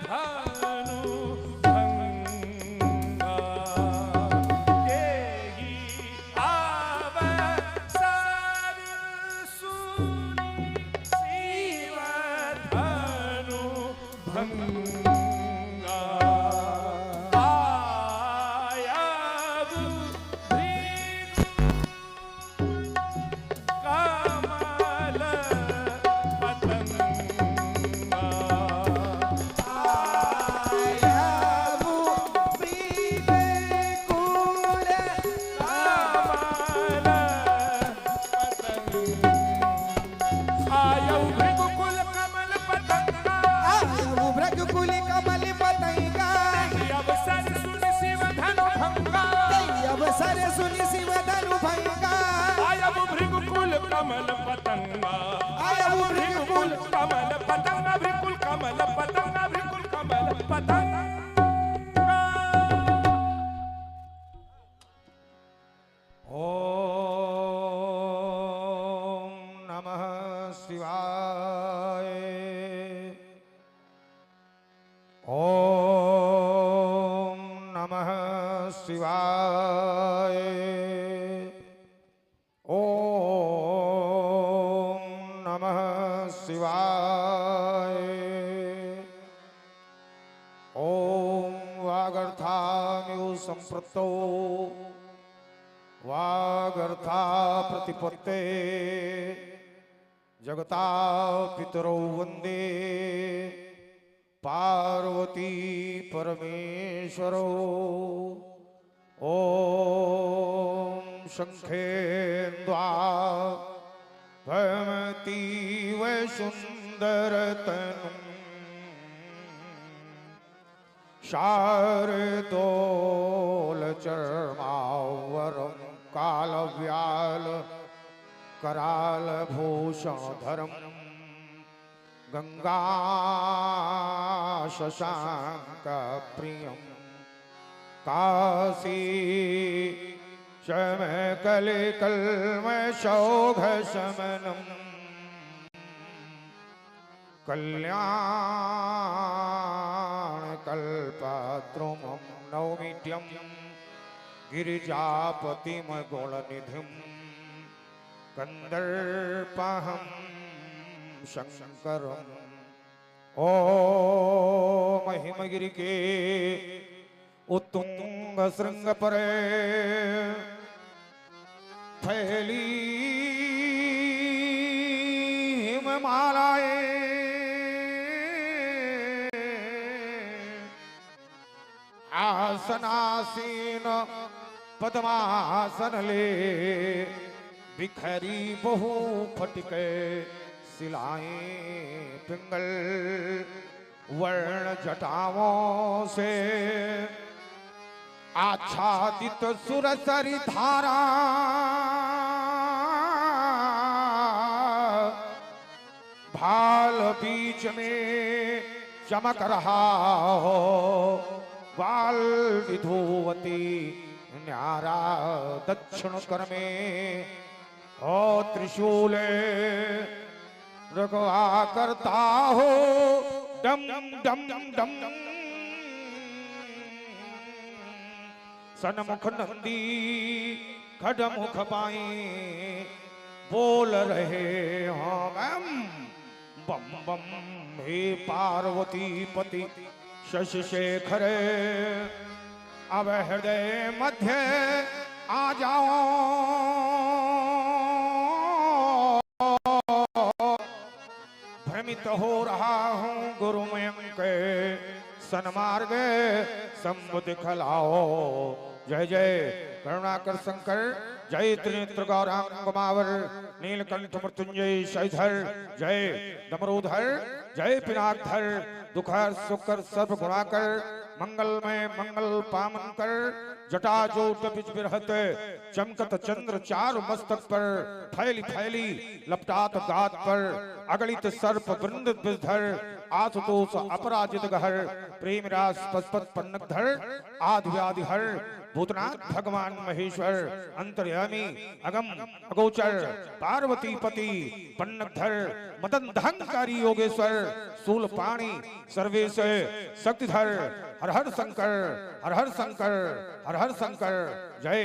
धनु भंगा केहि अवसर सुनि शिव धनु भंगा कमल पतंगा आयु भृगुकुल कमल पतंगा भृगुल कमल पतंगा भृगुल कमल पतंगा। ओम नमः शिवाय। ओम नमः शिवाय। शिवाय। ओम वागर्थाम्यु संप्रतो वागर्था प्रतिपत्ते जगता पितरौ वंदे पार्वती परमेश्वरो। ओम शंखेन्द्वा भ्रमतीव सुंदरतनुं शारदोलचर्मावरं कालव्याल करालभूषणधरं गंगा शशांकप्रियं काशी शमकलिकल्मषौघशमनं कल्याणकल्पद्रुमं नौमित्यं गिरिजापतिं गुणनिधिं कंदर्पहं शंकरम्। ओ महिमगिरि के उत्तुंग श्रृंग परे फैली हिममालाएं आसनासीन पद्मासन ले बिखरी बहु फटके सिलाएं पिंगल वर्ण जटाओं से आच्छादित सुरसरी धारा भाल बीच में चमक रहा हो बाल विधुवती न्यारा दक्षिण कर में हो त्रिशूले रगवा करता हो डम डम डम सनमुख नंदी खडमुख पाई बोल रहे हम बम बम हे पार्वती पति शशि शेखर अब हृदय मध्य आ जाओ भ्रमित हो रहा हूँ गुरुमय के सन्मार्ग संबुद्धि खलाओ। जय जय करुणाकर शंकर जय त्रिनेत्र गौरांग मावर नीलकंठ मृत्युंजय शैधर जय डमरूधर जय पिनाकधर दुखहर सुकर सर्व गुणाकर मंगलमय मंगल पामन कर जटाजूट बिज बिरहत चमकत चंद्र चारु मस्तक पर फैली फैली लपटात गात पर अगणित सर्प वृंद विधर आशुतोष अपराजित गहर प्रेम रास पशुपत पन्नकधर आदि व्याधि हर भूतनाथ भगवान महेश्वर अंतर्यामी अगम अगोचर पार्वती पति पन्नकधर मदन धनकारी योगेश्वर सूल पाणी सर्वेश शक्तिधर हर हर शंकर हर हर शंकर हर हर शंकर। जय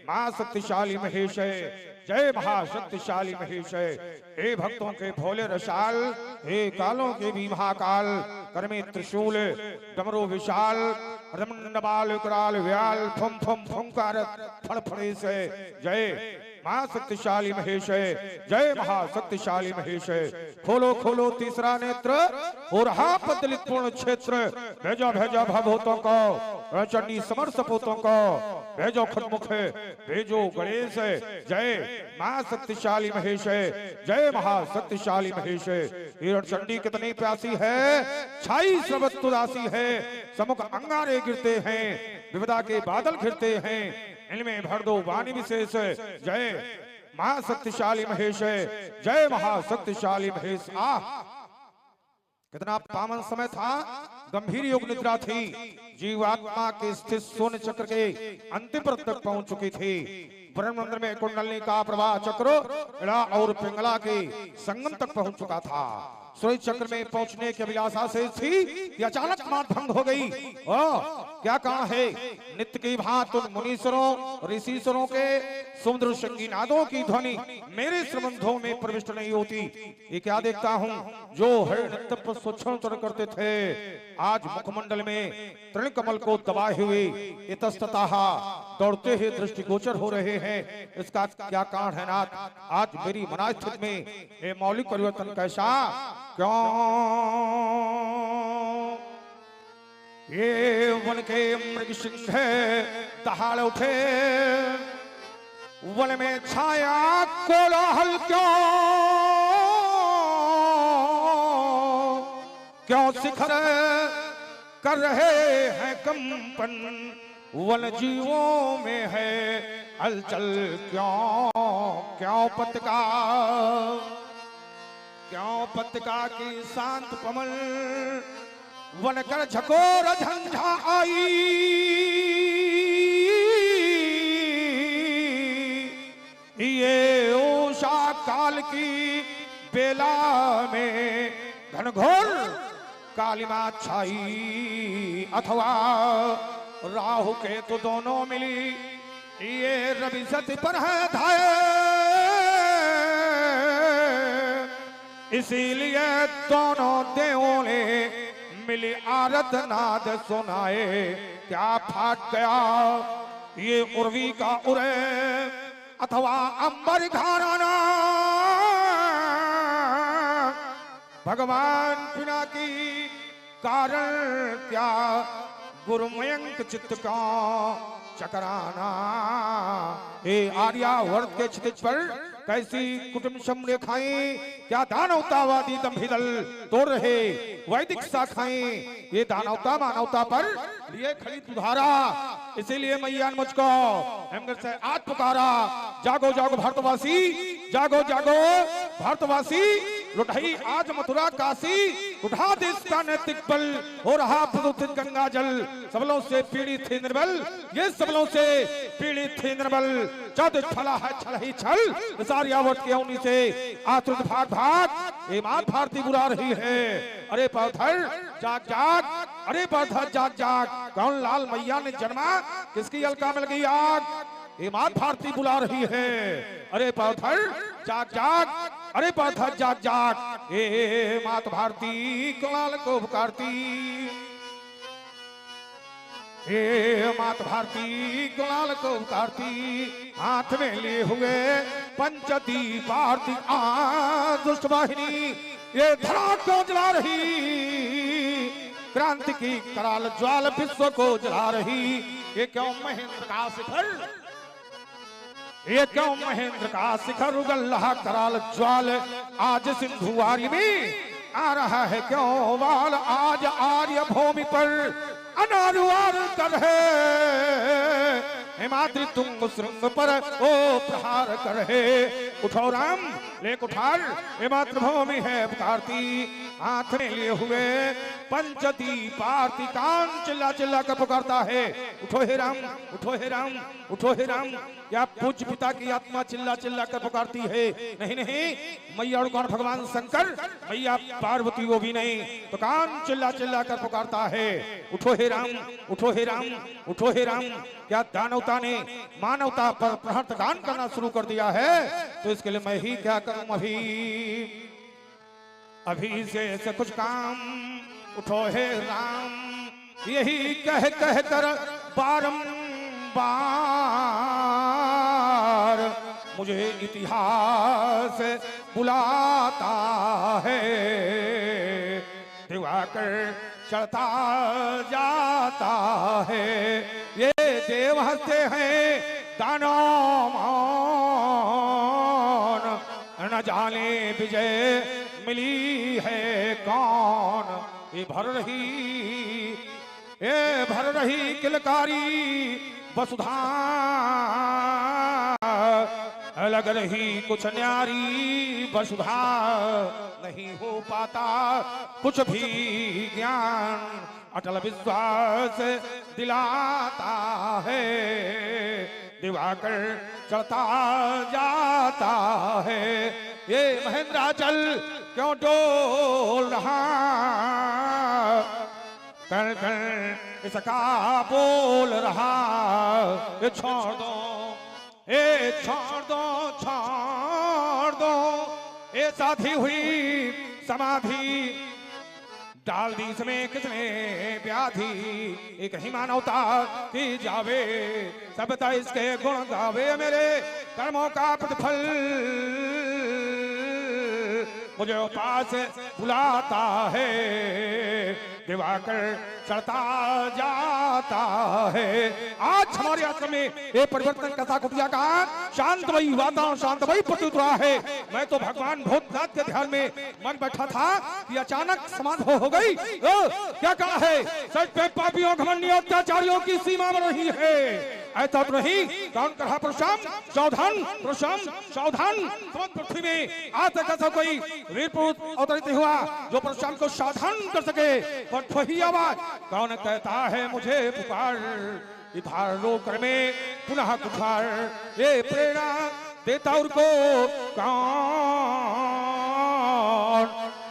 मां शक्तिशाली महेश जय महाशक्तिशाली महेश। हे भक्तों के भोले रसाल हे कालों के भी महाकाल करमे त्रिशूल डमरू विशाल रमंडबाल कराल व्याल फुम फुम फुंकार फड़फड़े से। जय मां शक्तिशाली महेश जय महाशक्तिशाली महेश। खोलो खोलो तीसरा नेत्र और हा पतलित पूर्ण क्षेत्र भेजो भेजो भवभूतों को चंडी समर सपूतों को भेजो खटमुख भेजो गणेश। जय मां शक्तिशाली महेश जय महाशक्तिशाली महेश। हिरण चंडी कितनी प्यासी है छाई सर्वत उदासी है समुख अंगारे गिरते हैं विविधा के बादल घिरते हैं इनमें भर दो वाणी विशेष। जय महाशक्तिशाली महेश जय महाशक्तिशाली महेश। कितना पावन समय था गंभीर योग निद्रा थी जीवात्मा के स्थित सोने चक्र के अंतिम पर तक पहुंच चुकी थी। ब्रह्म मंदिर में कुंडली का प्रवाह चक्र इड़ा और पिंगला के संगम तक पहुंच चुका था। सूर्य चक्र में पहुंचने की अभिलाषा से थी कि अचानक मात भंग हो गई। क्या कारण है नित्य की भांति उन मुनीश्वरों ऋषिश्वरों के सुंदर संगी नादों की ध्वनि मेरे श्रवणों में प्रविष्ट नहीं होती। ये क्या देखता हूँ जो हर नित्य पर स्वच्छंद करते थे आज मुखमंडल में तृण कमल को दबाए हुए इतस्ततः दौड़ते हुए दृष्टिगोचर हो रहे हैं। इसका क्या कारण है नाथ? आज मेरी मनास्थिति में ये मौलिक परिवर्तन कैसा क्यों? ये वन के मृग सिंह दहाड़ उठे वन में छाया कोलाहल क्यों? क्यों शिखर कर रहे हैं कंपन वन जीवों में है हलचल क्यों? क्यों पत्रिका की शांत पवन वन कर झकोर झंझा आई। ये उषा काल की बेला में घनघोर कालिमा छाई अथवा राहु केतु दोनों मिली ये रवि सती पर है धाये। इसीलिए दोनों देवों ने मिली आरत नाद सुनाए। क्या फाट गया ये उर्वी का उरे अथवा अंबर घराना भगवान पिना की कारण क्या गुरुमयंक चित्त का चकराना। हे आर्यावर्त के क्षितिज पर कैसी कुटुंब रेखाएं क्या दानवतावादी दंभिदल तोड़ रहे वैदिक शाखाएं ये दानवता मानवता पर लिए खड़ी दुधारा। इसीलिए मैया ने मुझको हेमगर से आज पुकारा जागो जागो भारतवासी जागो जागो भारतवासी लुटाई आज मथुरा काशी उठा देश का नैतिक बल हो रहा प्रदूषित गंगा जल। सबलों से पीड़ित थी निर्बल ये सबलों से पीड़ित थी निर्बल चौथ फला है छल ही छल सारियावत के उन्हीं से आतुर भाग भाग ये मात भारती बुला रही है। अरे पाथर जाग जाग अरे पाथर जाग जाग कौन लाल मैया ने जन्मा किसकी अलका मिल गई आग ये मात भारती बुला रही है। अरे पाथर जाग जाग अरे पाथर जाग जाग ये मात भारती कलाल को पुकारती हे मात भारती गुलाल को उतारती हाथ में लिए हुए पंचदीप आरती दुष्ट वाहिनी ये धरा को जला रही क्रांति की कराल ज्वाल विश्व को जला रही। ये क्यों महेंद्र का शिखर ये क्यों महेंद्र का शिखर उगल रहा कराल ज्वाल आज सिंधुवारी में आ रहा है क्यों वाल आज आर्य भूमि पर अनारुआर कर है हिमाद्री तुंग श्रृंग पर ओ प्रहार कर है। उठो राम लेक उठार ये मातृभूमि है पुकारती, हाथ में लिए हुए पंचदीप आरती कान चिल्ला चिल्ला कर पुकारता है। उठो हे राम, उठो हे राम, उठो हे राम। क्या पूज्य पिता की आत्मा चिल्ला चिल्ला कर पुकारती है? नहीं नहीं, मैया और कौन भगवान शंकर, मैया पार्वती वो भी नहीं, तो कान चिल्ला चिल्ला कर पुकारता है। उठो हे राम, उठो हे राम, उठो हे राम। क्या दानवता ने मानवता पर प्रहरदान करना शुरू कर दिया है? तो इसके लिए मैं ही क्या करूं अभी से कुछ काम। उठो हे राम, यही कह कह कर बारंबार मुझे इतिहास बुलाता है। दिवाकर चढ़ता जाता है, ये देव हंसते हैं दानव न जाने विजय मिली है कौन। ये भर रही किलकारी वसुधा, लग रही कुछ न्यारी वसुधा, नहीं हो पाता कुछ भी ज्ञान, अटल विश्वास दिलाता है। दिवाकर चढ़ता जाता है, ये महेंद्राचल क्यों डोल रहा, कर कर इसका बोल रहा। ये छोड़ दो, ये छोड़ दो, छोड़ दो, ये साधी हुई समाधि डाल दी इसमें किसने व्याधि। एक ही मानवता की जावे, सबता इसके गुण गावे, मेरे कर्मों का प्रतिफल मुझे पास बुलाता है। दिवाकर चढ़ता जाता है। आज हमारे आश्रम में ये परिवर्तन कथा कुटिया का शांतमयी वातावरण, शांतमयी प्रतीत रहा है। मैं तो भगवान भूतनाथ के ध्यान में मन बैठा था कि अचानक समाधि हो गई। क्या कहा है? सच पे पापियों घमंडियों अत्याचारियों की सीमा में रही है। ऐसा तो नहीं, कौन कहा परशुराम सावधान, परशुराम सावधान। पृथ्वी में आज तक ऐसा कोई वीर पुरुष अवतरित हुआ जो परशुराम को सावधान कर सके। पर वही आवाज कौन कहता है मुझे पुकार, इधर रोकर में पुनः कुठार। ये प्रेरणा देता उनको कौन,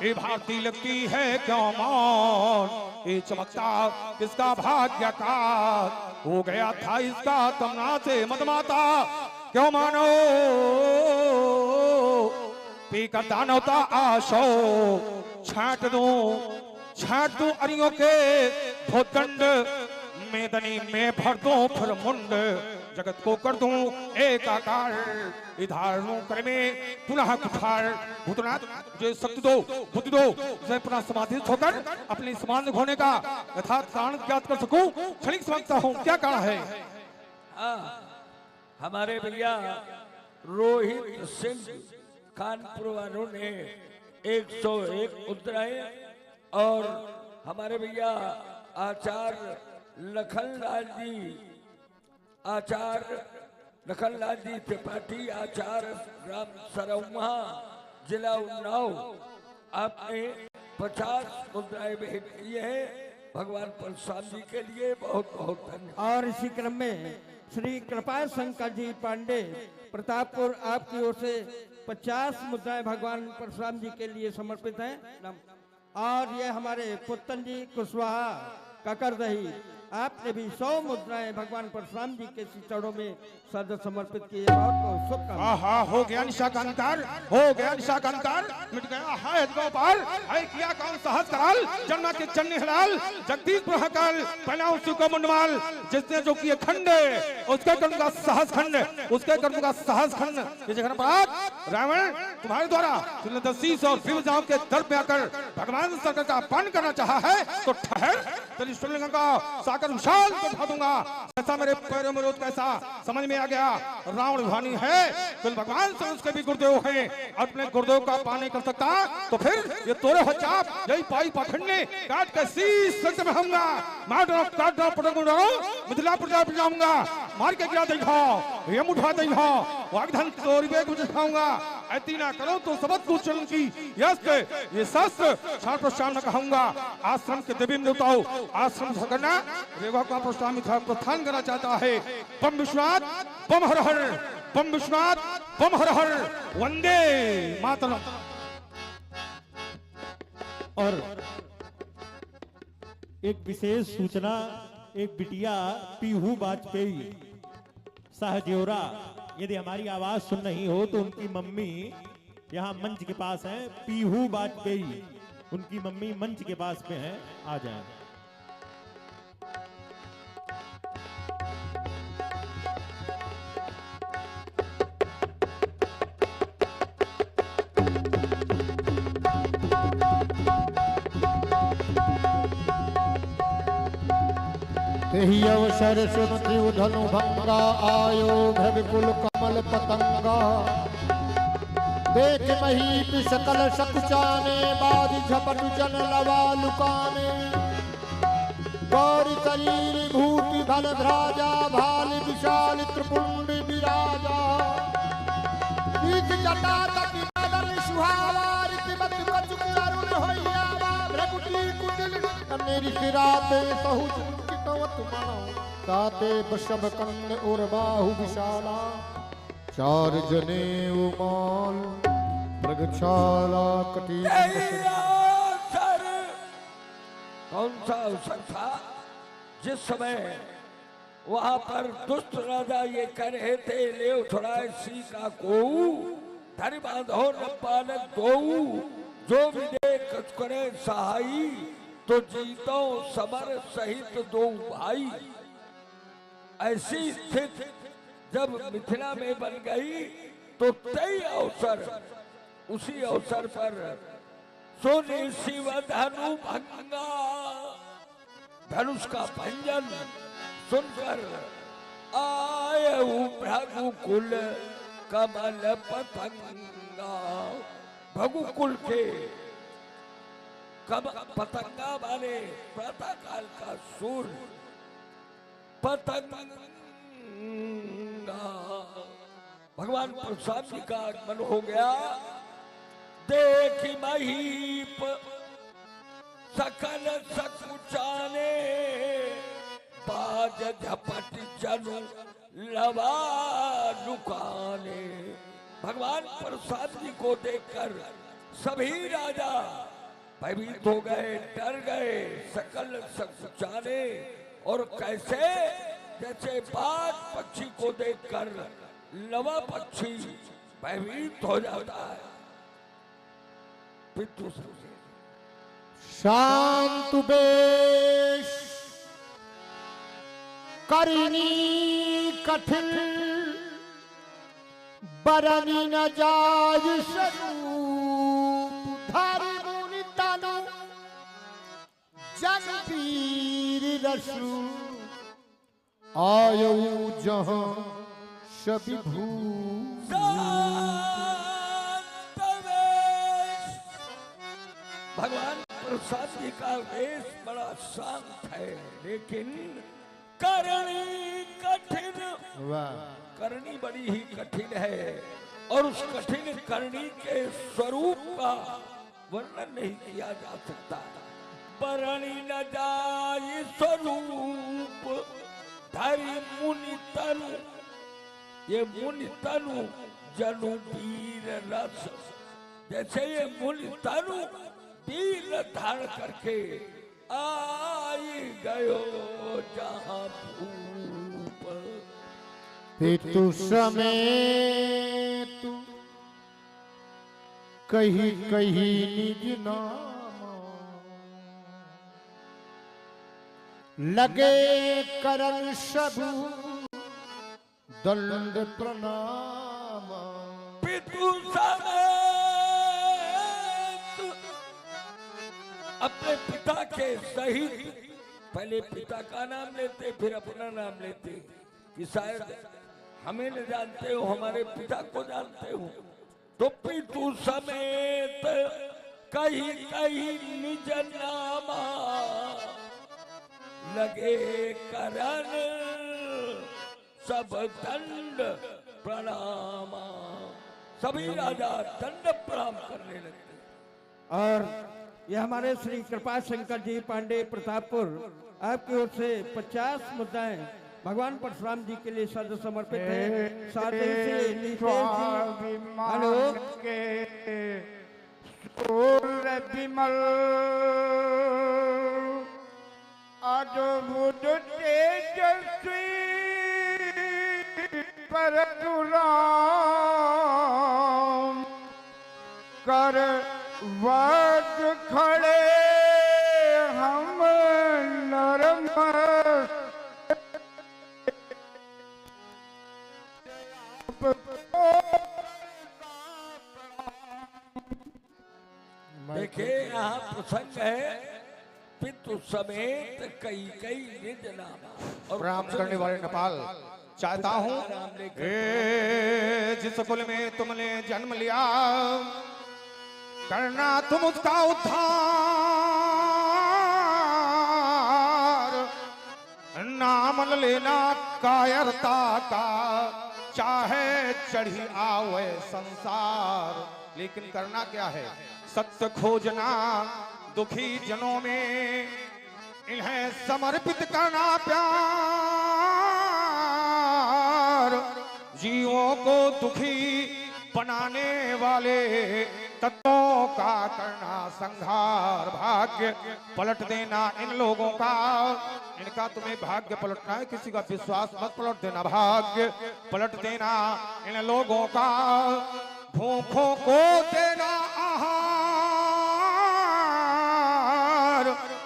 ये भारती लगती है क्यों मौन। ये चमकता किसका भाग्य का हो गया था इसका तमना से मतमाता। क्यों मानो पीकर दानवता आशो, छाट दो अरियों के भोदंड, मेदनी में भर दो फिर मुंड, जगत को कर दूं एकाकार। इधर कर में पुनः कुठार। भूतनाथ मुझे शक्ति दो, बुद्धि दो, मैं पुनः समाधिस्थ होकर अपनी समाधि होने का यथार्थ कारण ज्ञात कर सकूं। क्षणिक समझता हूं क्या कारण है। हमारे भैया रोहित सिंह कानपुर वालों ने 101 उतराए और हमारे भैया आचार्य लखनलाल जी त्रिपाठी, आचार्य ग्राम सरौमा, जिला उन्नाव, आपने 50 मुद्राएं भेंट किए हैं। भगवान परशुराम जी के लिए बहुत बहुत धन्यवाद। और इसी क्रम में श्री कृपा शंकर जी पांडे प्रतापपुर आपकी ओर से 50 मुद्राएं भगवान परशुराम जी के लिए समर्पित हैं। और ये हमारे पुत्तन जी कुशवाहा ककरदही, आपने भी 100 मुद्राएं भगवान परशुराम जी के चरणों में सद समर्पित किए। बहुत शुभकामनाएं। हो गया निशा का अंकार, हो गया निशा का अंकार, मिट गया है गोपाल, है किया कौन सहज कराल, जन्मा के जन्य हलाल, जगदीश प्रहकाल, पहना उसी को मुंडमाल। जिसने जो किए खंड उसके कर्म का सहज खंड, उसके कर्म का सहज खंड। ये जगह पर रावण तुम्हारे द्वारा 10 और विभजाओं के दर पे आकर भगवान शंकर का अपमान करना चाहा है, तो ठहर तेरी श्रीलंका का सागर विशाल को ढा दूंगा। ऐसा मेरे पैरों में रोध कैसा समझ में आ गया। रावण भानी है कुल भगवान से उसके भी गुरुदेव हैं, अपने गुरुदेव का पानी कर सकता तो फिर ये तोरे हो चाप यही पाई पाखंडे काट के शीश सख्त में होऊंगा। मार डालो काट डालो पटक डालो मिथिला प्रजा पे जाऊंगा। मार के गिरा दिखाओ ये मुठा दिखाओ वागधन तोरी बेग में दिखाऊंगा। ऐती ना करो तो सबक कुछ चलन की यस्ते ये शस्त्र छाड़ प्रस्थान न कहूंगा। आश्रम के देवी देवताओं आश्रम से करना रेवा का प्रस्थान करना चाहता है। बम विश्वनाथ बम हर हर बम विश्वनाथ बम हर हर वंदे मातरम। और एक विशेष सूचना, एक बिटिया पीहू वाजपेयी सहजोरा यदि हमारी आवाज सुन रही हो तो उनकी मम्मी यहाँ मंच के पास है। पीहू वाजपेयी उनकी मम्मी मंच के पास में है, आ जाए। तेहि अवसर सुनति उधनु भंगा आयो भ्रविपुल कमल पतंगा। देख महीप सकल सकुचाने बाधि झपटु जन लवा लुकाने। गौरी शरीर भूति भल भ्राजा भाल विशाल त्रिपुंड विराजा। बीच जटा तटि बदन सुहावा ऋतिमत कचुक तरुण होइयावा। भ्रगुटी कुटिल मेरी किराते सहु ताते बशब कंद और बाहु विशाला। चार जने उमाल प्रगछाला कटी। कौन सा अवसर था जिस समय वहां पर दुष्ट राजा ये कह रहे थे ले उठड़ाए सी का को धरि बांधो न पालक दो। जो विदेक करे सहाई तो जीतो समर सहित दो भाई। ऐसी स्थिति जब मिथिला में बन गई तो कई अवसर उसी अवसर पर सोने शिव धनु भंगा धनुष का भंजन सुनकर आए भृगुकुल कमल पतंगा। भृगुकुल के पतंगा माने प्रातः काल का सूर्य पतंगा। भगवान प्रसाद जी का आगमन हो गया। देखी महीप सकल सकुचाने बाज झपट जनु लवा लुकाने। भगवान प्रसाद जी को देखकर सभी राजा भयभीत हो गए, डर गए। सकल सकुचाने और कैसे जैसे बाज पक्षी को देखकर लवा पक्षी भयभीत हो जाता है। पितु शांत बेश करनी कठिन बरनी न जाय स्वरूप। धरि मुनि तनु जन पीर रसू। आयो जहां सभी भू। भगवान प्रसाद जी का वेश बड़ा शांत है लेकिन करनी कठिन। करनी बड़ी ही कठिन है और उस कठिन करनी के स्वरूप का वर्णन नहीं किया जा सकता। परणी न जाय स्वरूप धरि मुनि तनु। ये मुनि तनु जनु वीर रस। जैसे ये मुनि तनु वीर धारण करके आई गयो जहां भूप। पितु समेत कही कही निज नाम। लगे करन सबू दंड प्रणाम। पितु समेत अपने पिता के सहित पहले पिता का नाम लेते फिर अपना नाम लेते कि शायद हमें न जानते हो हमारे पिता को जानते हो। तो पितु समेत कहीं कहीं निज नामा लगे करन सब दंड प्रणामा। सभी राजा दंड प्रणाम करने लगते। और ये हमारे श्री कृपा शंकर जी पांडे प्रतापपुर आपकी ओर से 50 मुद्राएं भगवान परशुराम जी के लिए सद समर्पित है। साथ ही से नीतेश जी आलोक के सूर्य विमल अद्भुत तेजस्वी परशुराम कर वध खड़े हम नरम देखिए यहाँ प्रसंग है पितु समेत कई कई निज नामा। और प्रणाम करने वाले नेपाल चाहता हूँ जिस कुल में तुमने जन्म लिया करना तुम उसका उद्धार। नाम लेना कायरता का चाहे चढ़ी आवे संसार। लेकिन करना क्या है? सत्य खोजना दुखी जनों में इन्हें समर्पित करना प्यार। जीवों को दुखी बनाने वाले तत्वों का करना संहार। भाग्य पलट देना इन लोगों का, इनका तुम्हें भाग्य पलटना है, किसी का विश्वास मत पलट देना। भाग्य पलट देना इन लोगों का, भूखों को देना आहार।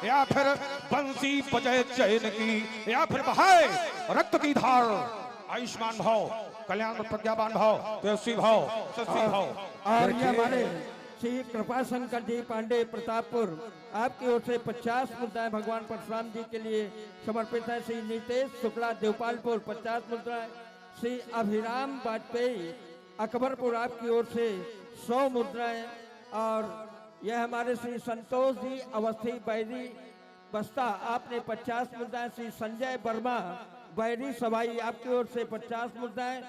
या फिर बंसी बजाए चैन की, या फिर बहाए रक्त की धार। आयुष्मान भाव, कल्याण प्रज्ञावान भाव, तेजस्वी भाव, सस्वी भाव। और ये हमारे श्री कृपा शंकर जी पांडे प्रतापपुर आपकी ओर से 50 मुद्राएं भगवान परशुराम जी के लिए समर्पित है। श्री नीतेश शुक्ला देवपालपुर 50 मुद्राएं। श्री अभिराम वाजपेयी अकबरपुर आपकी ओर से 100 मुद्राएं। और यह हमारे श्री संतोष जी अवस्थी बैरी बस्ता आपने 50 मुद्राएं। श्री संजय वर्मा बैरी सवाई आपकी ओर से 50 मुद्राएं।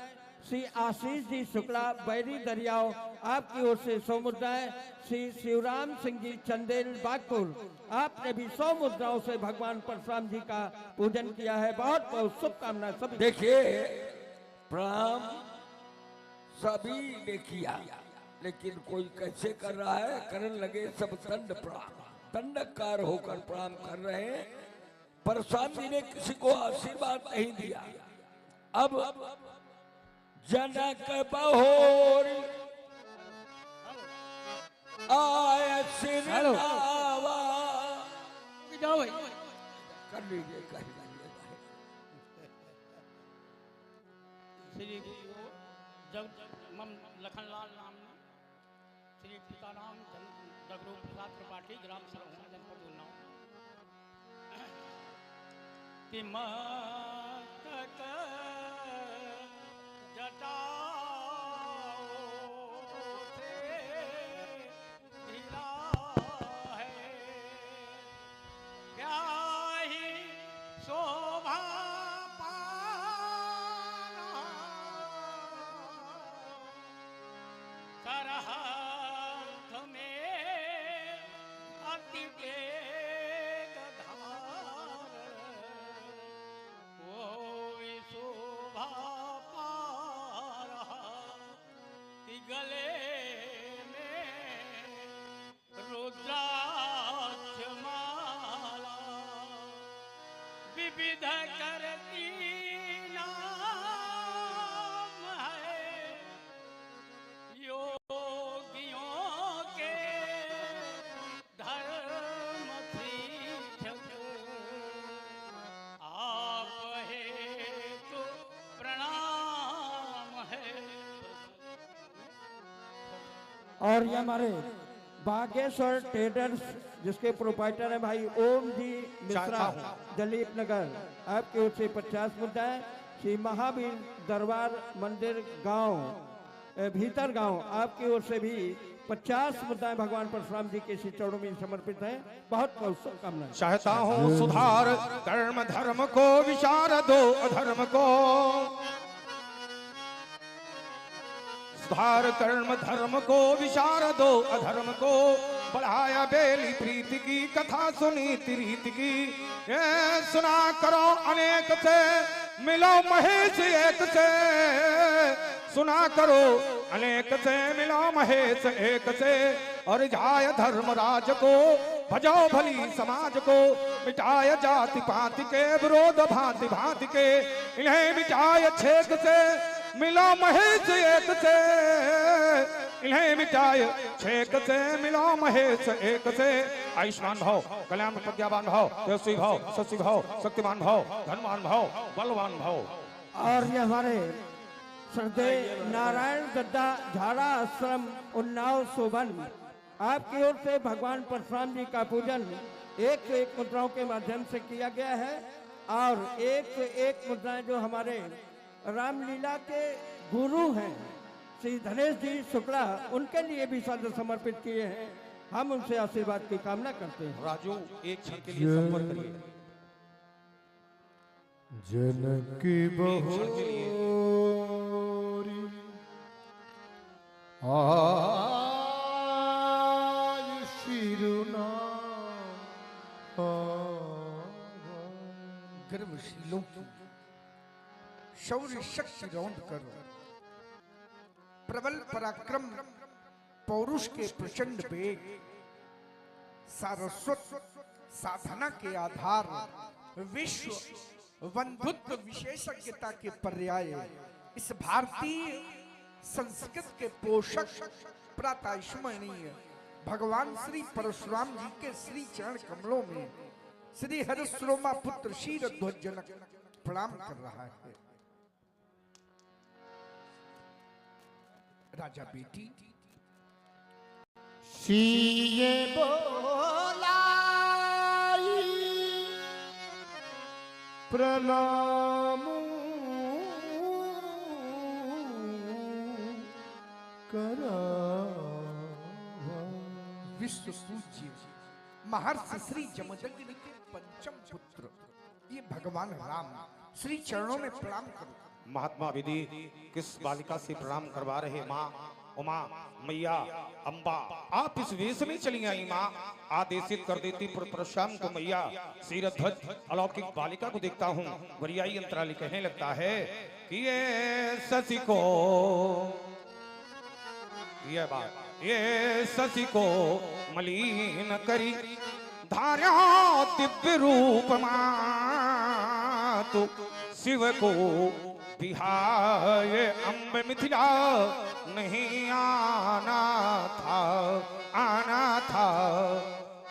श्री आशीष जी शुक्ला बैरी दरियाओं आपकी ओर से 100 मुद्राएं। श्री शिवराम सिंह जी चंदेल बागपुर आपने भी 100 मुद्राओं से भगवान परशुराम जी का पूजन किया है। बहुत बहुत शुभकामनाएं सभी। देखिए प्रणाम सभी ने किया, लेकिन कोई कैसे कर रहा है? करने लगे सब दंड प्रणाम, दंडकार होकर प्रणाम कर रहे हैं। परशुराम जी ने किसी को आशीर्वाद नहीं दिया। अब जनक बहोर आय सिरनावा कर लीजिए कर लीजिए। श्री जब लखनलाल नाम में श्री पिताराम जगरूप प्रसाद त्रिपाठी ग्राम सरहुआ जनपद उन्नाव कि मस्तक जटाओं से घिरा है ब्याही शोभा पाना करहथ में अति तेज धार वो शोभा पा रहा कि गले में रुद्राक्ष माला विविध करती नाम है योगियों के धर्म तीर्थक आप है तो प्रणाम है। और ये हमारे बागेश्वर ट्रेडर्स जिसके प्रोपाइटर है भाई ओम जी मिश्रा दलीप नगर, आपकी ओर से 50 मुद्दाएं। श्री महावीर दरबार मंदिर गांव भीतर गांव, आपकी ओर से भी 50 मुद्दाएं भगवान परशुराम जी के श्री चरणों में समर्पित है। बहुत बहुत शुभकामनाएं। चाहता हूँ सुधार कर्म धर्म को, विचार दो अधर्म को। सुधार कर्म धर्म को, विचार दो अधर्म को। बढ़ाया बेली प्रीति की, कथा सुनी तिरीति की। ये सुना करो अनेक से, मिलो महेश एक से। सुना करो अनेक से, मिलो महेश एक से। और जाय धर्मराज को, भजो भली समाज को। मिटाय जाति पाति के, विरोध भांति भांति के। इन्हें मिटाय छेद से, मिलो महेश एक से। इन्हें मिटाय छेद से, मिलो महेश एक से। आयुष्मान भाव, कल्याण प्रज्ञावान भाव, तेजस्वी भाव, शशि भाव, शक्तिमान भाव, धनवान भाव, बलवान भाव। और ये हमारे श्रद्धेय नारायण गद्दा झाड़ा आश्रम उन्नाव सोबन, आपकी ओर से भगवान परशुराम जी का पूजन 1 से 1 मुद्राओं के माध्यम से किया गया है। और 1 से 1 मुद्राएं जो हमारे रामलीला के गुरु हैं श्री धनेश जी शुक्ला, उनके लिए भी सद समर्पित किए हैं। हम उनसे आशीर्वाद की कामना करते हैं। राजू एक क्षण के लिए संपर्क करिए। जनकी बहुरी शिरुना गर्वशीलों की शौर्य शक्ति रौंद कर, प्रबल पराक्रम पौरुष के प्रचंड वेग, सारस्वत साधना के आधार, विश्व बंधुत्व विशेषज्ञता के पर्याय, इस भारतीय संस्कृत के पोषक प्रातः स्मरणीय भगवान श्री परशुराम जी के श्री चरण कमलों में श्री हरस्रोमा पुत्र क्षीरध्वज जनक प्रणाम कर रहा है। राजा बेटी सीए बोलाई प्रणाम करा। विश्व पूज्य महर्षि श्री जमदग्नि के पंचम पुत्र ये भगवान राम श्री चरणों में प्रणाम करो। महात्मा विधि किस बालिका से प्रणाम करवा रहे? माँ उमा मैया अम्बा, आप इस वेश में चली आई माँ। आदेशित कर देती परशुराम को मैया। क्षीरध्वज अलौकिक बालिका को देखता हूँ। वरियाई अंतराली कहने लगता है कि ये शशि को, ये बात, ये शशि को मलिन करी धार्या दिव्य रूप मातु शिव को बिहार अम्ब मिथिला नहीं आना था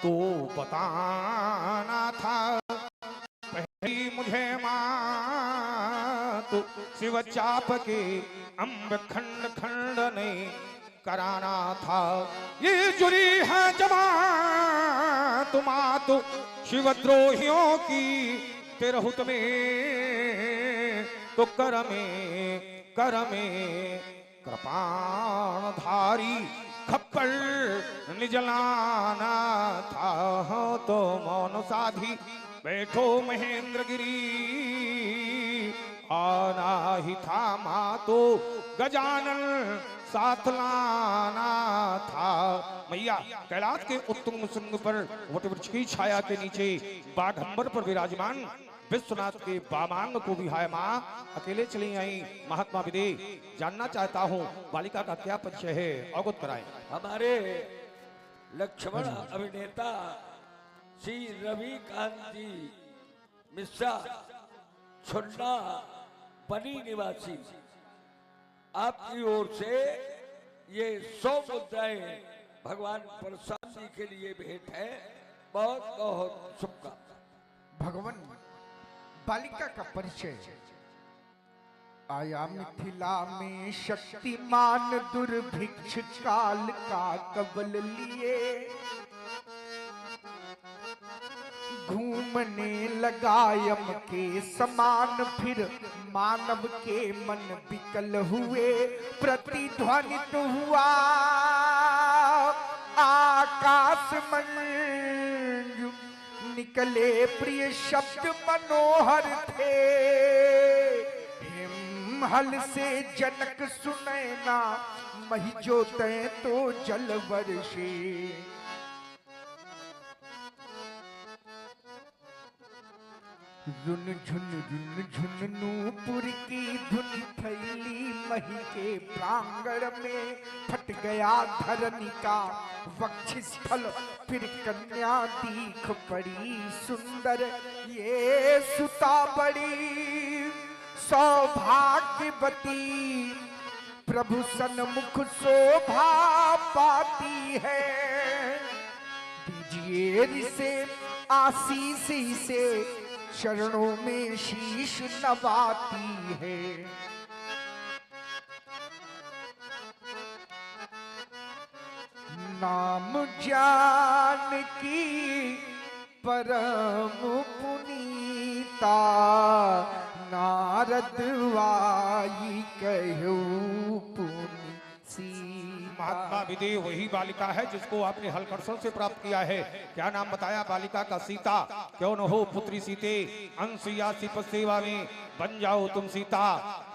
तो बताना था पहली मुझे माँ तो शिव चाप के अम्ब खंड खंड नहीं कराना था। ये जुड़ी है जमा तुमा तो शिवद्रोहियों की तिरहुत में तो कर में कृपाण धारी खप्पर निजलाना था तो मौन साधी बैठो महेंद्र गिरी आना ही था माँ तो गजानन साथ लाना था। मैया कैलाश के उत्तुंग शृंग पर वटवृक्ष की छाया के नीचे बाघंबर पर विराजमान विश्वनाथ के वामांग को भी हाय माँ अकेले चली आई। महात्मा विदे जानना चाहता हूँ बालिका का क्या परिचय है, अवगत कराएं। हमारे लक्ष्मण अभिनेता श्री रविकांत जी मिश्रा छुन्ना बनी निवासी, आपकी ओर से ये 100 मुद्राएं भगवान परशुराम जी के लिए भेंट है। बहुत बहुत शुभकामनाएं। भगवान बालिका का परिचय आया मिथिला में शक्तिमान दुर्भिक्ष काल का कबल लिए, घूमने लगा यम के समान, फिर मानव के मन विकल हुए, प्रतिध्वनित हुआ आकाश मंजू, निकले प्रिय शब्द मनोहर थे, हिमहल से जनक सुनैना, मही जोते तो जल वर्षे। रुन झुन नूपुर की धुन फैली मही के प्रांगण में, फट गया धरनी का वक्षस्थल, फिर कन्या दीख पड़ी सुंदर, ये सुता बड़ी सौभाग्यवती, प्रभु सन्मुख शोभा पाती है, दीजिए इसे आशीष से, चरणों में शीश नवाती है। नाम जानकी परम पुनीता, नारद वाई कहो पुनि महात्मा विदेह वही बालिका है जिसको आपने हलकर्षण से प्राप्त किया है। क्या नाम बताया बालिका का? सीता। क्यों न हो पुत्री सीते, अंसुया सिप सेवा में बन जाओ तुम सीता,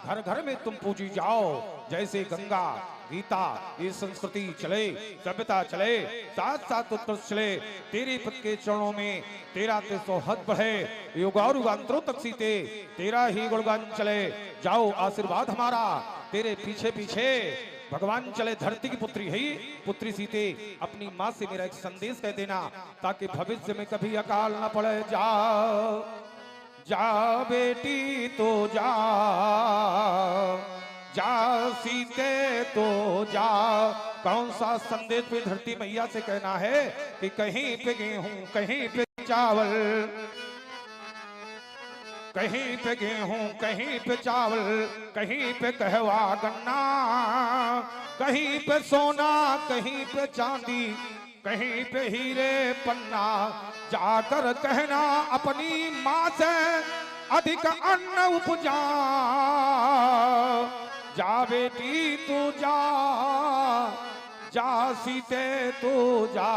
घर घर में तुम पूजी जाओ, जैसे गंगा गीता ये संस्कृति चले, सभ्यता चले, साथ साथ उत्कर्ष चले, तेरे पद के चरणों में तेरा 300 हद बढ़े, युगार युगांतरों तक सीते तेरा ही गुणगान चले, जाओ आशीर्वाद हमारा तेरे पीछे पीछे भगवान चले। धरती की पुत्री है पुत्री सीते, अपनी माँ से मेरा एक संदेश कह देना, ताकि भविष्य में कभी अकाल न पड़े। जा जा बेटी तो जा, जा सीते तो जा। कौन सा संदेश पे धरती मैया से कहना है कि कहीं पे गेहूं, कहीं पे चावल, कहीं पे गेहूं, कहीं पे चावल, कहीं पे कहवा गन्ना, कहीं पे सोना, कहीं पे चांदी, कहीं पे हीरे पन्ना। जाकर कहना अपनी माँ से अधिक अन्न उपजा, जा बेटी तू जा, जा सीते तू जा।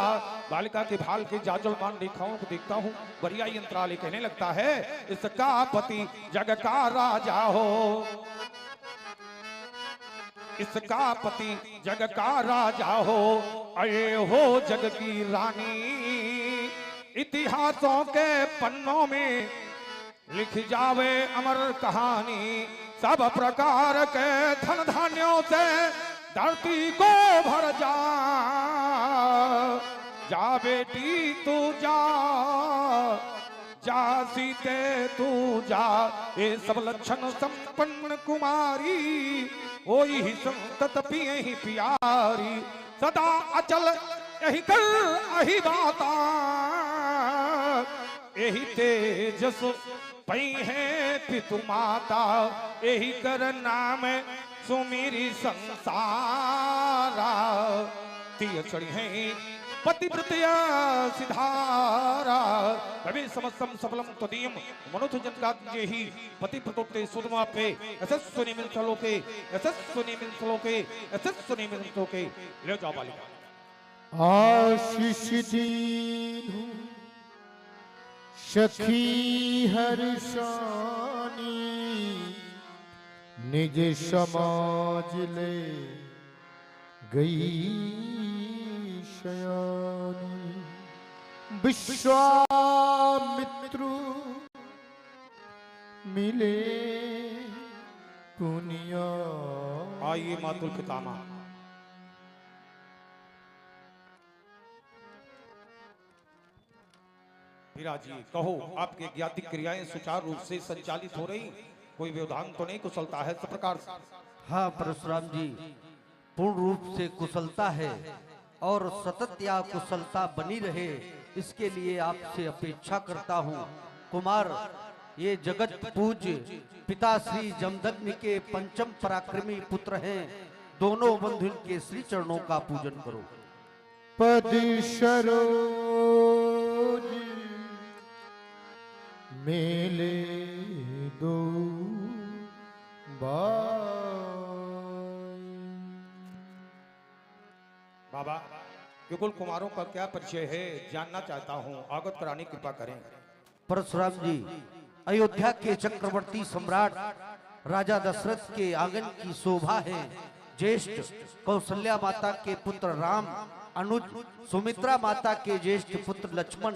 बालिका के भाल के जाजलमान रेखाओं को देखता हूँ, बढ़िया यंत्राले कहने लगता है, इसका पति जग का राजा हो, इसका पति जग का राजा हो, अये हो जग की रानी। इतिहासों के पन्नों में लिख जावे अमर कहानी, सब प्रकार के धन धान्यों से धरती को भर जा, जा बेटी तू जा, जा सीते तू जा। ये सब लक्षण संपन्न कुमारी, ओई ही संतत पिए ही प्यारी, सदा अचल यही कर अही बाता, यही तेजस पई है पितु माता, यही कर नाम सुमेरी संसारा। तिय चढ़ी है पतिव्रतया सिधारा, कवि समस्तम सफलम तदीयम मनुथ जनकात्मजे ही पतिव्रतोक्ते सुदमा पे यशस्वनि मिलतलोके, यशस्वनि मिलतलोके, यशस्वनि मिलतलोके। ले जाओ बालिका। आशीष दीनु सखी हर्षानी, निज समाज ले गई शयानी। विश्वामित्रु मिले पुनिया। आइए मातुल पितामह। जी कहो, आपके ज्ञातिक क्रियाएं सुचारू रूप से संचालित हो रही, कोई व्यवधान तो नहीं, कुशलता है सब प्रकार से? हाँ परशुराम जी, पूर्ण रूप से कुशलता है और सतत यह कुशलता बनी रहे, इसके लिए आपसे अपेक्षा करता हूँ। कुमार ये जगत पूज्य पिता श्री जमदग्नि के पंचम पराक्रमी पुत्र हैं। दोनों बंधु के श्री चरणों का पूजन करो। पद सरोज मेले दो बाबा युगल कुमारों का क्या परिचय है जानना चाहता हूँ, अवगत कराने की कृपा करें। परशुराम जी अयोध्या के चक्रवर्ती सम्राट राजा दशरथ के आंगन की शोभा है। ज्येष्ठ कौशल्या माता के पुत्र राम, अनुज सुमित्रा माता के ज्येष्ठ पुत्र लक्ष्मण,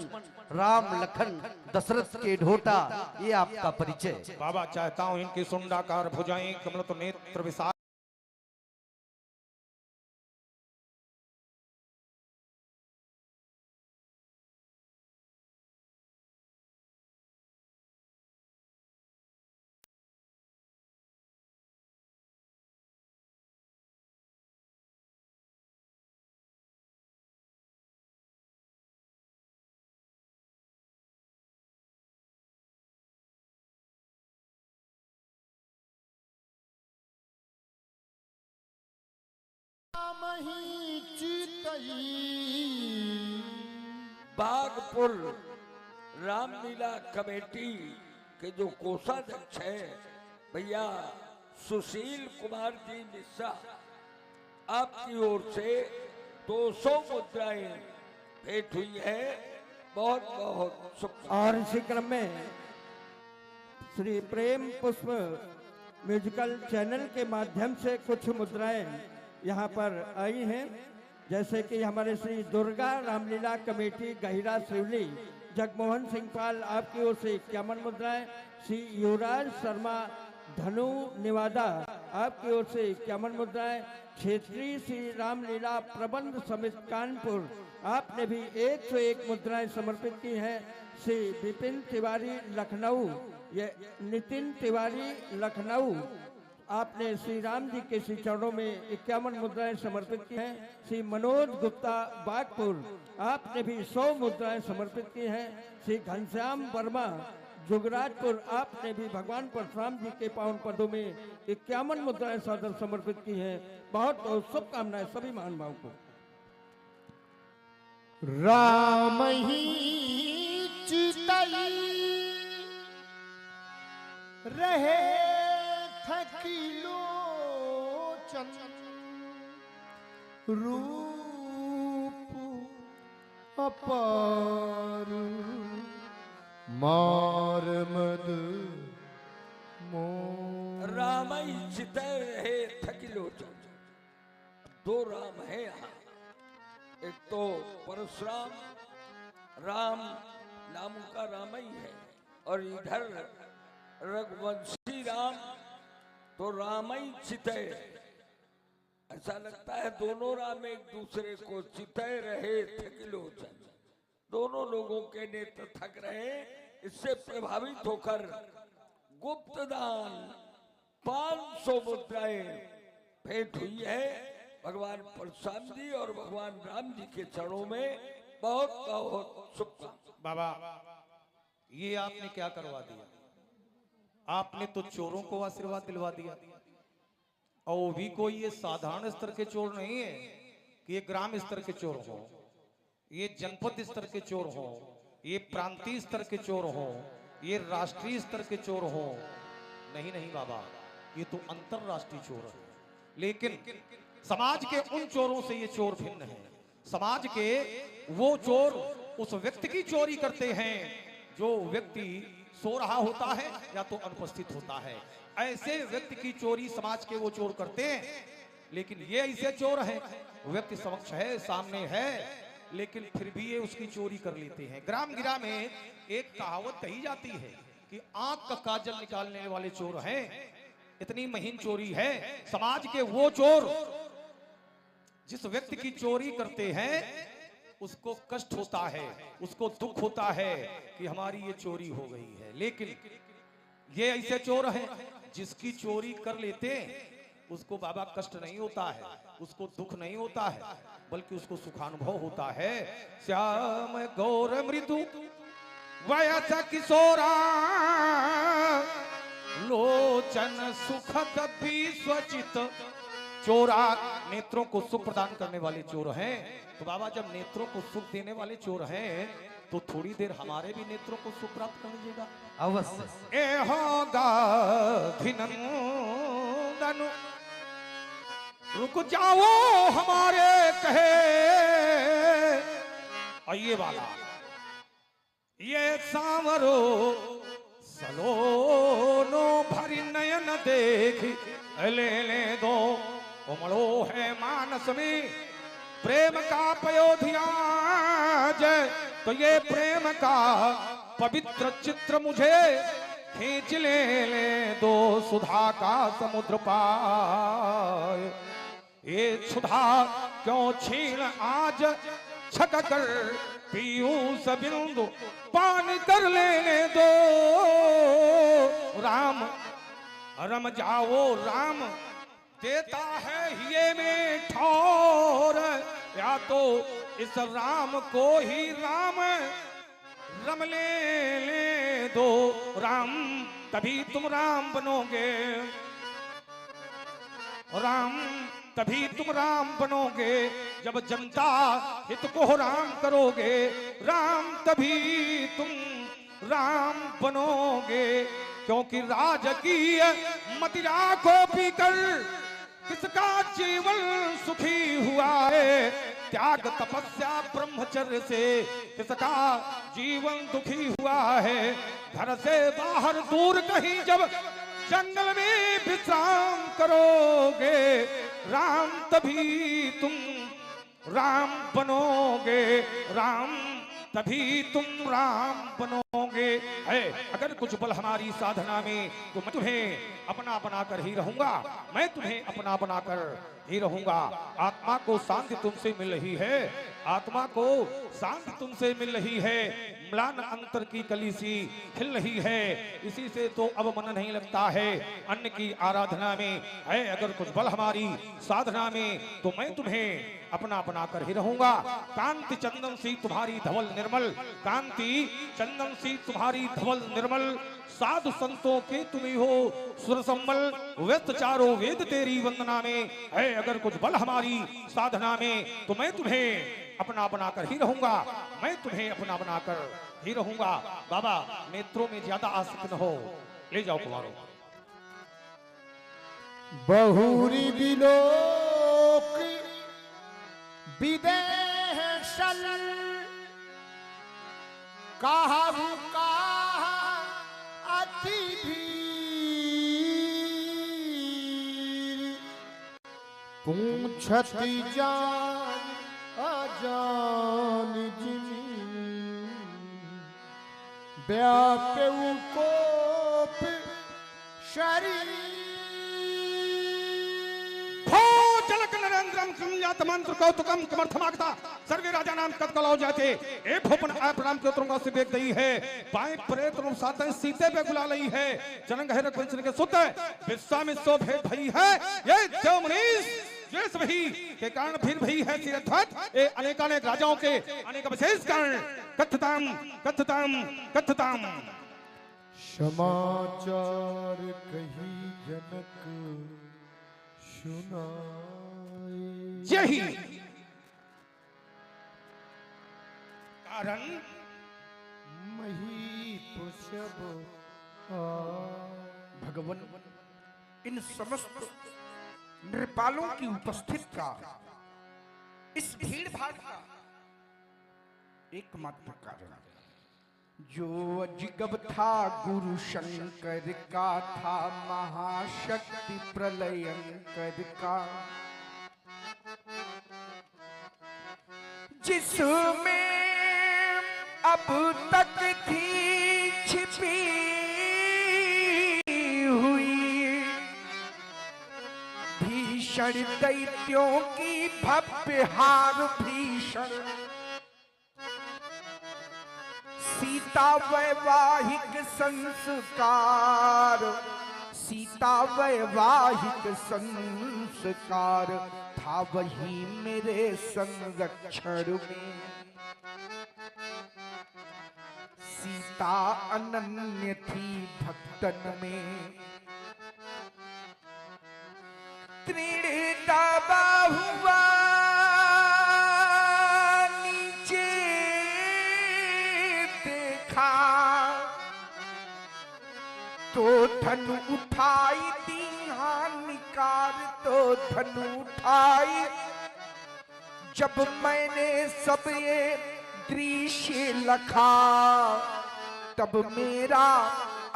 राम लखन दशरथ के ढोटा, ये आपका परिचय। बाबा चाहता हूँ इनकी सुंडाकार भुजाएं, कमलत नेत्र विशाल, बागपुर रामलीला कमेटी के जो कोषाध्यक्ष हैं भैया सुशील कुमार जी मिश्रा, आपकी ओर से 200 मुद्राएं भेंट हुई है। बहुत बहुत शुभकामनाएं। और इसी क्रम में श्री प्रेम पुष्प म्यूजिकल चैनल के माध्यम से कुछ मुद्राएं यहाँ पर आई हैं, जैसे कि हमारे श्री दुर्गा रामलीला कमेटी गहिरा सिवली जगमोहन सिंह पाल, आपकी ओर से 51 मुद्राएं। श्री युवराज शर्मा धनु निवादा, आपकी ओर से 51 मुद्राएं। क्षेत्रीय श्री रामलीला प्रबंध समिति कानपुर, आपने भी 101 मुद्राएं समर्पित की हैं। श्री विपिन तिवारी लखनऊ, ये नितिन तिवारी लखनऊ, आपने श्री राम जी के श्री चरणों में 51 मुद्राएं समर्पित की हैं। श्री मनोज गुप्ता बागपुर, आपने भी 100 मुद्राएं समर्पित की हैं। श्री घनश्याम वर्मा जुगराजपुर, आपने भी भगवान परशुराम जी के पावन पदों में 51 मुद्राएं सादर समर्पित की हैं। बहुत बहुत शुभकामनाएं सभी महानुभावों को। राम ही चितई रहे थकिलोचन, रूप अपार मार मद मोर। रामई चितय रहे थकिलोचन। दो राम है यहाँ, एक तो परशुराम राम नाम का रामई है, और इधर रघुवंशी राम तो रामई चितय। ऐसा लगता है दोनों राम एक दूसरे को चितय रहे थकिलोचन, दोनों लोगों के नेत्र थक रहे। इससे प्रभावित होकर गुप्त दान 500 मुद्राएं भेंट हुई है भगवान परशुराम जी और भगवान राम जी के चरणों में। बहुत बहुत शुभकामनाएं। बाबा ये आपने क्या करवा दिया, आपने तो चोरों को आशीर्वाद दिलवा दिया। और वो भी कोई ये साधारण स्तर के चोर नहीं है कि ये ग्राम स्तर के चोर हो, ये जनपद स्तर के चोर हो, ये प्रांतीय स्तर के चोर हो, ये राष्ट्रीय स्तर के चोर हो। नहीं नहीं बाबा, ये तो अंतरराष्ट्रीय चोर है। लेकिन समाज के उन चोरों से ये चोर भिन्न है। समाज के वो चोर उस व्यक्ति की चोरी करते हैं जो व्यक्ति सो रहा होता है या तो अनुपस्थित होता है। ऐसे व्यक्ति की चोरी समाज के वो चोर करते हैं। लेकिन ये ऐसे चोर हैं, व्यक्ति समक्ष है, सामने है, लेकिन फिर भी ये उसकी चोरी कर लेते हैं। ग्राम गिरा में एक कहावत कही जाती है कि आंख का काजल निकालने वाले चोर हैं। इतनी महीन चोरी है। समाज के वो चोर जिस व्यक्ति की चोरी करते हैं उसको कष्ट होता है, उसको दुख होता है कि हमारी ये चोरी हो गई है। लेकिन ये ऐसे चोर हैं जिसकी चोरी कर लेते उसको बाबा कष्ट नहीं होता है, उसको दुख नहीं होता है, बल्कि उसको सुखानुभव होता है। श्याम गौर मृदु वयस किशोरा लोचन सुखद भी स्वचित चोरा। नेत्रों को सुख प्रदान करने वाले चोर हैं। तो बाबा जब नेत्रों को सुख देने वाले चोर हैं तो थोड़ी देर हमारे भी नेत्रों को सुख प्राप्त कर लीजिएगा। अवश्य। ए होगा धिनंदन रुक जाओ हमारे कहे। और ये वाला ये सांवरो सलोनो भरी नयन देख ले ले दो उमड़ो है मानस में प्रेम का पयोधिया जय। तो ये प्रेम का पवित्र चित्र मुझे खींच ले दो सुधा का समुद्र पार। ये सुधा क्यों छीन आज छक कर पीयूष बिंदु पान कर लेने दो। राम रम जाओ राम देता है ये में ठौर। या तो इस राम को ही राम रम ले दो। राम तभी तुम राम बनोगे। राम तभी तुम राम बनोगे जब जनता हित को राम करोगे। राम तभी तुम राम बनोगे क्योंकि राजकीय मदिरा को पीकर किसका जीवन सुखी हुआ है। त्याग तपस्या ब्रह्मचर्य से किसका जीवन दुखी हुआ है। घर से बाहर दूर कहीं जब जंगल में विश्राम करोगे राम तभी तुम राम बनोगे। राम तभी तुम राम बनोगे। है अगर कुछ बल हमारी साधना में तो मैं तुम्हें अपना बनाकर ही रहूंगा। मैं तुम्हें अपना बनाकर ही रहूंगा। आत्मा को शांति तुमसे मिल रही है। आत्मा को शांति तुमसे मिल रही है। म्लान अंतर की कली सी खिल रही है। इसी से तो अब मन नहीं लगता है अन्य की आराधना में। है अगर कुछ बल हमारी साधना में तो मैं तुम्हें अपना बनाकर ही रहूंगा। कांति चंदन सी तुम्हारी धवल निर्मल। कांति चंदन सी तुम्हारी धवल निर्मल। साधु संतों के तुम्ही हो सुर संबल। व्यस्त चारों वेद तेरी वंदना में। है अगर कुछ बल हमारी साधना में तो मैं तुम्हें अपना बनाकर ही रहूंगा। मैं तुम्हें अपना बनाकर ही रहूंगा। बाबा नेत्रों में ज्यादा आसक्त न हो। ले जाओ कुमारों। बहुरी विलोक विदेशल काहू काहा अति पूछती जान अजान जिन व्याप्य कोप शरीर नरेंद्रम संजात मंत्र कौतुकम समर्थमागता सर्वे राजा नाम कतकलाओ जाते। ए भोपन आ प्रणाम के तुरंगा से देख गई है। पाए प्रेत रूप सातन सीते पे बुला लई है। जनंग है रघुवंश के सुत विश्वामित्र भेद भई है। ये देव मनीष ये सभी के कारण फिर भई है सिरध्वज। ए अनेकानेक राजाओं के अनेक विशेष कारण कथताम कथताम कथताम। समाचार कही जनक सुनाए। यही कारण महीपुषब भगवान इन समस्त नृपालों की उपस्थित का इस भीड़ भाड़ का एकमात्र कारण जो अजगब था गुरु शंकर का था महाशक्ति प्रलयंकर का। जिसमें अब तक थी छिपी हुई भीषण दैत्यों की भव्य हार भीषण। सीता वैवाहिक संस्कार सीता वैवाहिक संस्कार था वही मेरे संरक्षण में। सीता आस्था अनन्य थी भक्तन में। तृण दबा हुआ नीचे देखा तो धनु उठाई दी हानिकार तो धनु उठाई। जब मैंने सब ये दृश्य लखा तब मेरा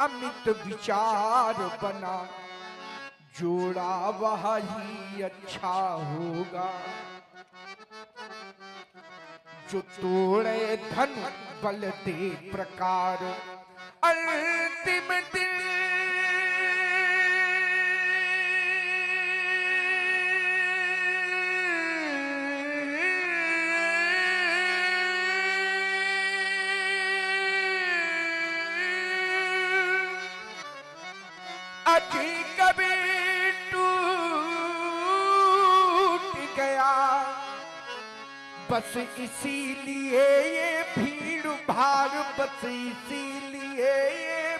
अमित विचार बना, जोड़ा वही अच्छा होगा जो तोड़े धन बल दे प्रकार। अंतिम दिन अभी कभी बस इसीलिए ये भीड़ भाड़, बस इसीलिए ये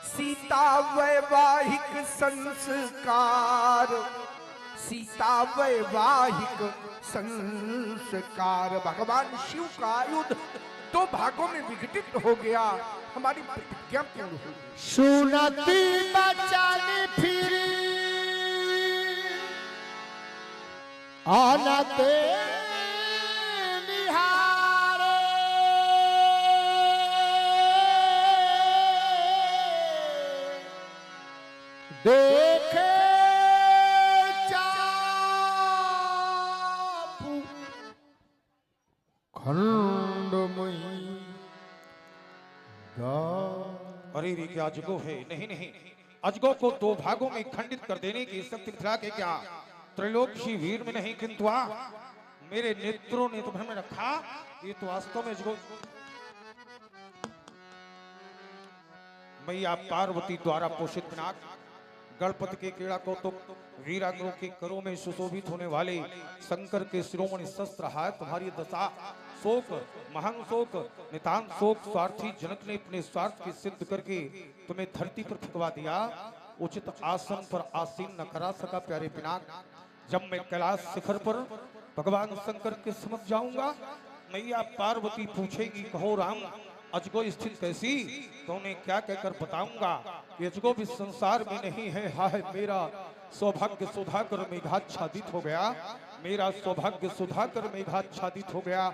सीता वैवाहिक संस्कार, सीता वैवाहिक संस्कार। भगवान शिव का युद्ध दो भागों में विघटित हो गया, हमारी प्रतिज्ञा पूर्ण हो गई। सुनती बचाने फिरी आनते देखे चापू खंडमयी अरे रे क्या अजगो है? नहीं नहीं, अजगो को दो भागों में खंडित कर देने की शक्ति मिथिला के क्या त्रैलोक्य वीर में नहीं किंतु मेरे नेत्रों ने तुम्हें में रखा। ये तो वास्तव में अजगो मैया पार्वती द्वारा पोषित पिनाक गणपति के क्रीड़ा को तो वीरांगनों के करों में सुशोभित होने वाले शंकर के शिरोमणि शस्त्र है। तुम्हारी दशा शोक, महान शोक, नितांत शोक। स्वार्थी जनक ने अपने स्वार्थ के सिद्ध करके तुम्हें धरती पर फेंकवा दिया, उचित आसन पर आसीन न करा सका। प्यारे पिनाक, जब मैं कैलाश शिखर पर भगवान शंकर के समक्ष जाऊंगा, मैया पार्वती पूछेगी कहो राम अजगो स्थित कैसी, तो उन्हें क्या कहकर बताऊंगा कि अजगो भी संसार में नहीं है। हाय मेरा सौभाग्य सुधाकर मेघाच्छादित हो गया, मेरा सौभाग्य सुधाकर मेघाच्छादित हो गया।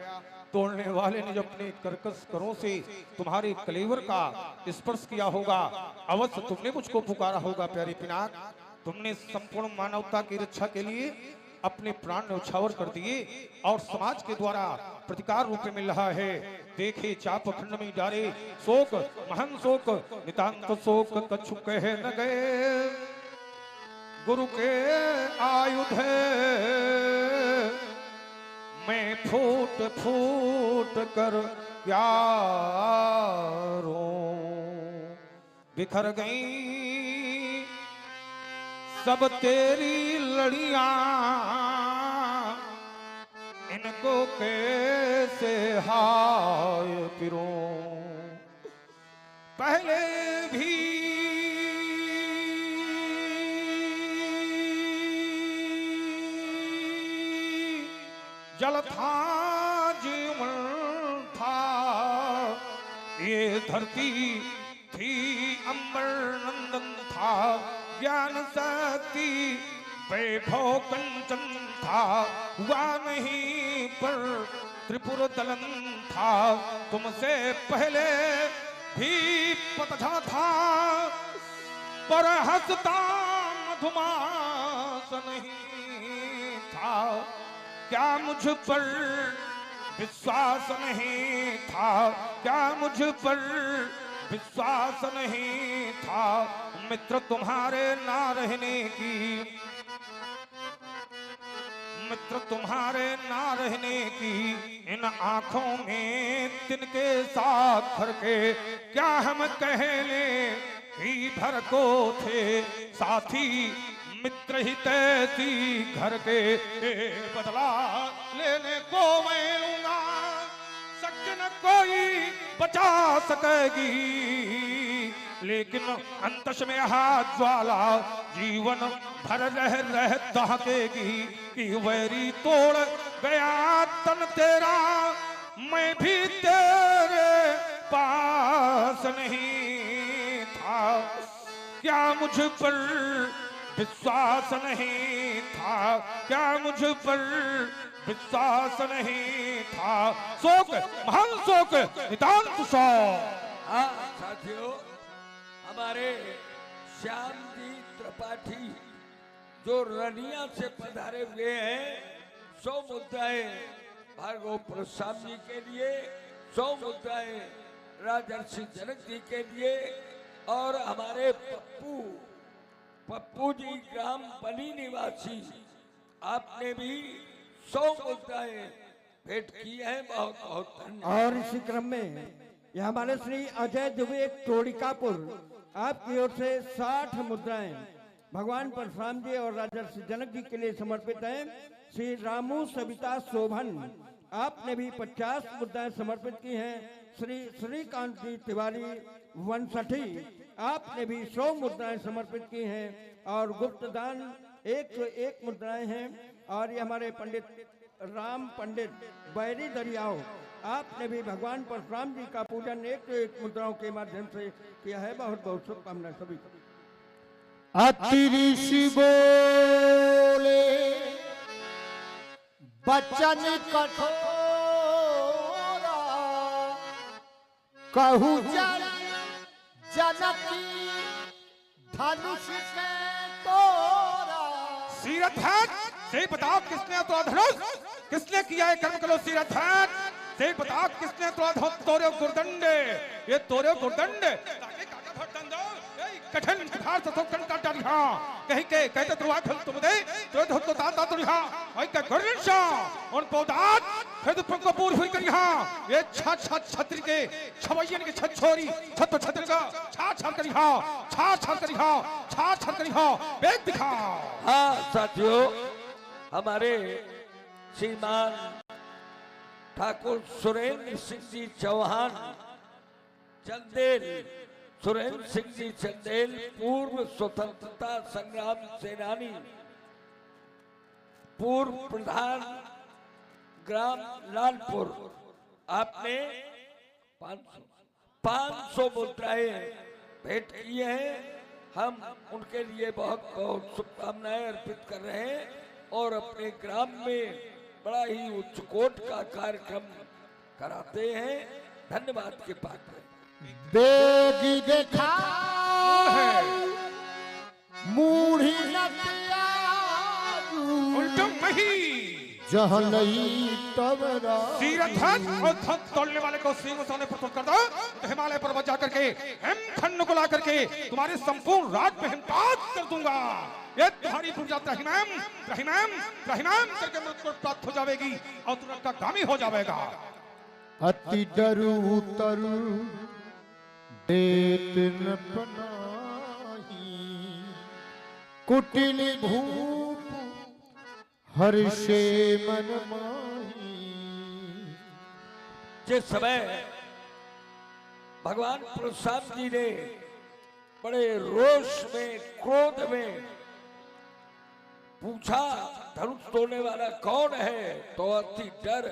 तोड़ने वाले ने जब अपने कर्कश करों से तुम्हारे कलेवर का स्पर्श किया होगा, अवश्य तुमने मुझको पुकारा होगा। प्यारे पिनाक, तुमने संपूर्ण मानवता की रक्षा के लिए अपने प्राण न्यौछावर कर दिए और समाज के द्वारा प्रतिकार रूप में मिल रहा है। देखे चाप खंड में डारे शोक, महान शोक, नितांत शोक कछु कह न गए। गुरु के आयुध मैं फूट फूट कर क्या रों, बिखर गई सब तेरी लड़ियां, इनको कैसे हाय पिरों। पहले भी जल था जीवन था, ये धरती थी अंबर नंदन था। ज्ञान शक्ति वैभव कंचन था, हुआ नहीं पर त्रिपुर दलन था। तुमसे पहले भी पतझड़ था, पर हंसता मधुमास नहीं था। क्या मुझ पर विश्वास नहीं था, क्या मुझ पर विश्वास नहीं था। मित्र तुम्हारे ना रहने की, मित्र तुम्हारे ना रहने की इन आंखों में तिनके साथ भर के क्या हम कह ले कि भर को थे साथी। मित्र ही तैसी घर के बदला लेने को मैं लूंगा, शक्य न कोई बचा सकेगी, लेकिन अंतस में हाथ ज्वाला जीवन भर रह रह दहकेगी कि वैरी तोड़ गया तन तेरा, मैं भी तेरे पास नहीं था, क्या मुझ पर विश्वास नहीं था, क्या मुझ पर विश्वास नहीं था। शोक महान शोक नितांत शोक। हाँ साथियों, हमारे श्याम जी त्रिपाठी जो रनिया से पधारे हुए हैं, 100 मुद्राएं भार्गव परशुराम जी के लिए, 100 मुद्राएं राजर्षि जनक जी के लिए, और हमारे पप्पू जी ग्राम बनी निवासी आपने भी 100 मुद्राएं भेंट की है। बहुत बहुत धन्यवाद। और इसी क्रम में यह हमारे श्री अजय दुबे टोड़िकापुर आपकी ओर से 60 मुद्राएं भगवान परशुराम जी और राजर्षि जनक जी के लिए समर्पित हैं। श्री रामू सविता शोभन आपने भी 50 मुद्राएं समर्पित की हैं। श्री श्रीकांत जी तिवारी वनसठी आपने भी 100 मुद्राएं समर्पित की हैं, और गुप्त दान 101 मुद्राएं हैं। और ये हमारे पंडित राम पंडित बैरी दरियाओं आपने भी भगवान परशुराम जी का पूजन 101 मुद्राओं के माध्यम से किया है। बहुत बहुत शुभकामनाएं सभी को। अति ऋषि बोले बचन कठोरा, कहू जनकी धनुष के तोरा। सीरथन से बताओ किसने तो धनुष, किसने किया है कर्म करो सीरथन से बताओ किसने तो तोरे गुरदंडे, ये तोरे गुरदंडे ताकि काका फटंदो कठिन भार तो कन का डरिहा कहीं के कहते तुवा खल तुम दे तो तो दाता तुरिहा आई का गुरनशा उन पौदात फिर तो कपूर हुई करिहा, ये छा छा छतरी के छवैयन के छछोरी छत छतरी का छा छा करिहा, छा छा करिहा, छा छा करिहा, बेग दिखा। हाँ साथियों, हमारे श्रीमान ठाकुर सुरेंद्र सिंह जी चौहान चंदेल, सुरेंद्र सिंह जी चंदेल पूर्व स्वतंत्रता संग्राम सेनानी, पूर्व प्रधान ग्राम लालपुर, आपने 500 मुद्राएं भेंट की हैं। हम उनके लिए बहुत बहुत शुभकामनाएं अर्पित कर रहे हैं, और अपने ग्राम में बड़ा ही उच्च कोट का कार्यक्रम कराते हैं। धन्यवाद के पात्र हैं। बेगी देखा मूढ़ी नदिया उल्टम नहीं जहाँ नहीं तबरा। सीरथन और धन तोड़ने वाले को सिंह सोने प्रस्तुत कर दो, तो हिमालय पर्वत जाकर के हिमखंड को ला करके तुम्हारे संपूर्ण राज पे हिमपात कर दूंगा। ये तुम्हारी पूजा त्रहिमाम त्रहिमाम त्रहिमाम करके मृत्यु को प्राप्त हो जाएगी और तुम का गामी हो जाएगा। अति डरू तरु देत न पनाही, कुटिल भूप हर्षे मन माही। जिस समय भगवान परशुराम जी ने बड़े रोष में क्रोध में पूछा धनुष तोड़ने वाला कौन है, तो अति डर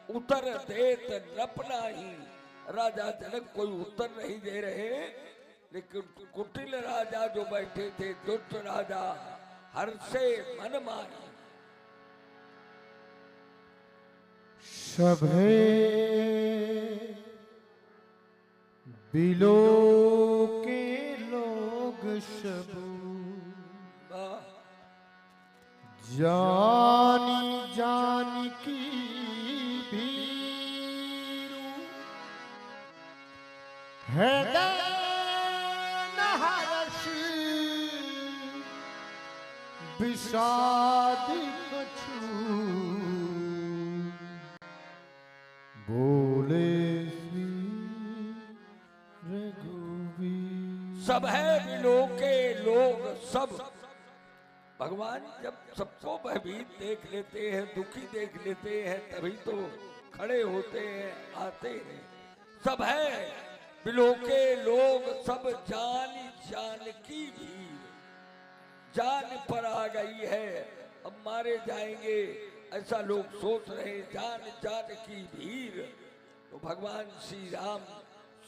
उत्तर देत नपना ही। राजा जनक कोई उत्तर नहीं दे रहे, लेकिन कुटिल राजा जो बैठे थे दुष्ट राजा हर्षे मन माही। सभे बिलो के लोग सब जानी जानी की भीरू हृदय नहर्ष विषाद कछु बोले श्री रघुवीर। सब है बिलो के लोग सब। भगवान जब सबको भयभीत देख लेते हैं, दुखी देख लेते हैं, तभी तो खड़े होते हैं, आते हैं, सब है बिलो के लोग, सब जान जान की भीड़, जान पर आ गई है, अब मारे जाएंगे, ऐसा लोग सोच रहे हैं, जान जान की भीड़। तो भगवान श्री राम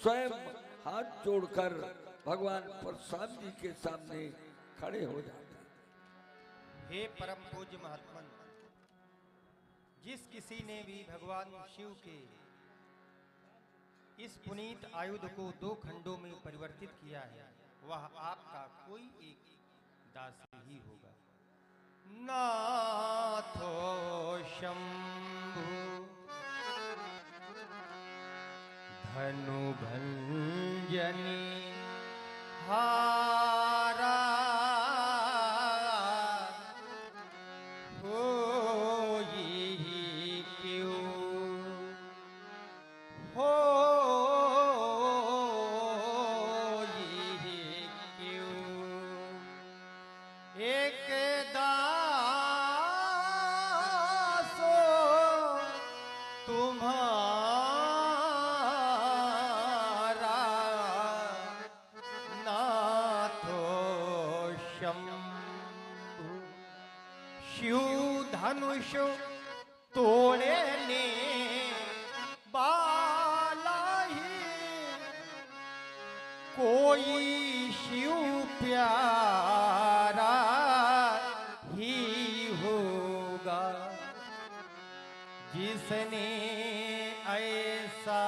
स्वयं हाथ जोड़कर भगवान परशुराम जी के सामने खड़े हो जाते हैं। हे परम पूज्य महात्मन, जिस किसी ने भी भगवान शिव के इस पुनीत आयुध को 2 खंडों में परिवर्तित किया है, वह आपका कोई एक दास ही होगा। नाथो शंभु धनु भंजनी हारा धनुष तोड़े ने बाला ही कोई शिव प्यारा ही होगा, जिसने ऐसा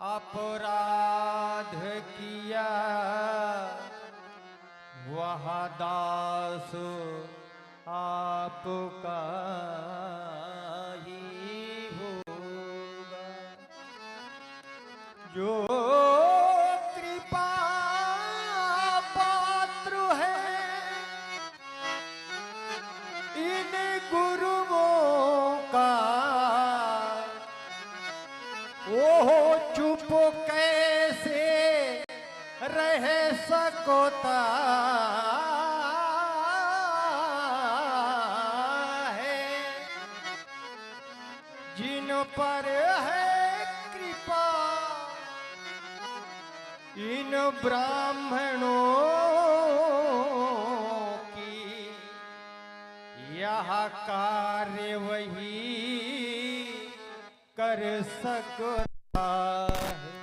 अपराध किया वह दास आपका ही होगा। जो कृपा पात्र है इन गुरुओं का, वो चुप कैसे रह सकता पर है कृपा इन ब्राह्मणों की, यह कार्य वही कर सकता है।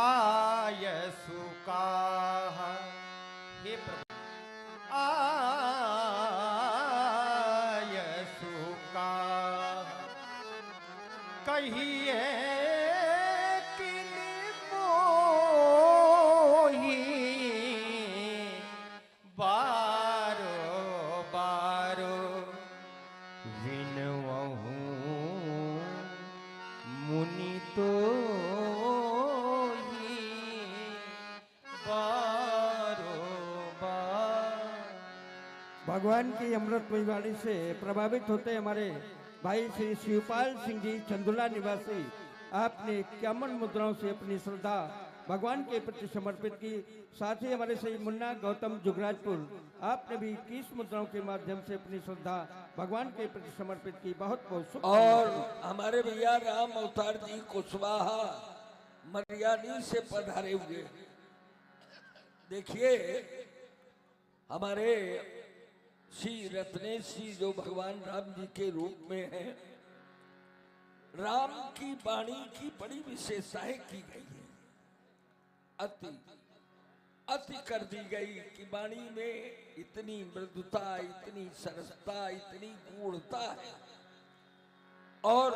आयसु का हे प्रभु, कहिए किन मोही बारो बारो विनवहु मुनि तो ही बारो बार। भगवान की अमृतमयी वाणी से प्रभावित होते हमारे भाई श्री शिवपाल सिंह जी चंदुला निवासी, आपने 51 मुद्राओं से अपनी श्रद्धा भगवान के प्रति समर्पित की। साथ ही हमारे श्री मुन्ना गौतम जुगराजपुर, आपने भी 21 मुद्राओं के माध्यम से अपनी श्रद्धा भगवान के प्रति समर्पित की। बहुत बहुत शुभकामनाएं। और हमारे भैया राम अवतार जी कुशवाहा मर्यादा से पधारे हुए, देखिए हमारे श्री रत्नेश जी जो भगवान राम जी के रूप में हैं, राम की वाणी की बड़ी विशेषताएं की गई है, अति अति कर दी गई कि वाणी में इतनी मृदुता, इतनी सरसता, इतनी गूढ़ता है। और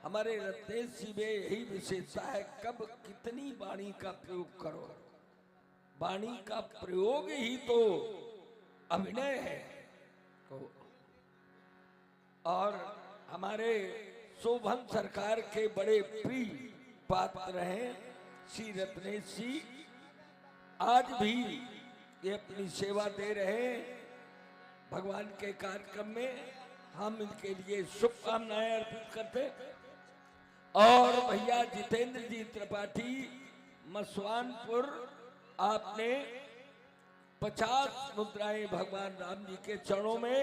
हमारे रत्नेश जी में यही विशेषता है, कब कितनी वाणी का प्रयोग करो, वाणी का प्रयोग ही तो अभिनय है। और हमारे शोभन सरकार के बड़े प्रिय पात्र हैं श्री रत्नेश जी, आज भी ये अपनी सेवा दे रहे हैं भगवान के कार्यक्रम में। हम इनके लिए शुभकामनाएं अर्पित करते। और भैया जितेंद्र जी त्रिपाठी मसवानपुर, आपने 50 मुद्राएं भगवान राम जी के चरणों में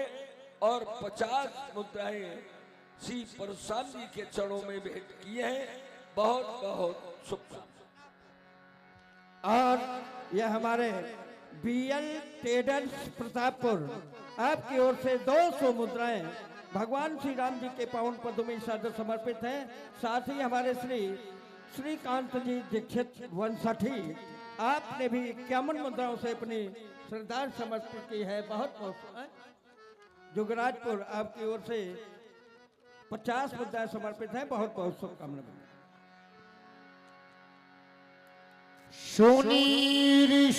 और 50 मुद्राएं श्री परशुराम जी के चरणों में भेंट किए हैं। बहुत बहुत शुभकामनाएं। और यह हमारे बीएल ट्रेडर्स प्रतापपुर आपकी ओर से 200 मुद्राएं भगवान श्री राम जी के पावन पदों में सादर समर्पित हैं। साथ ही हमारे श्रीकांत जी दीक्षित वंशठी आपने भी 51 मुद्राओं से अपनी श्रद्धा समर्पित की है। बहुत बहुत जुगराजपुर आपकी ओर से 50 मुद्राएं समर्पित हैं। बहुत बहुत शुभकामनाएं। सुनीरिषाई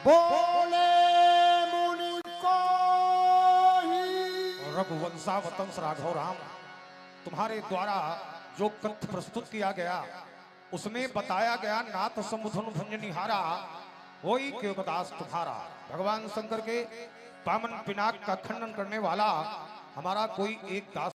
बोले मुनि को ही। रघुवंशावतंस राघव राम, तुम्हारे द्वारा जो कथ्य प्रस्तुत किया गया उसमें बताया गया नाथ समुधन भंजनिहारा वही केवदास तुम्हारा। भगवान शंकर के पावन पिनाक का खंडन करने वाला हमारा कोई एक दास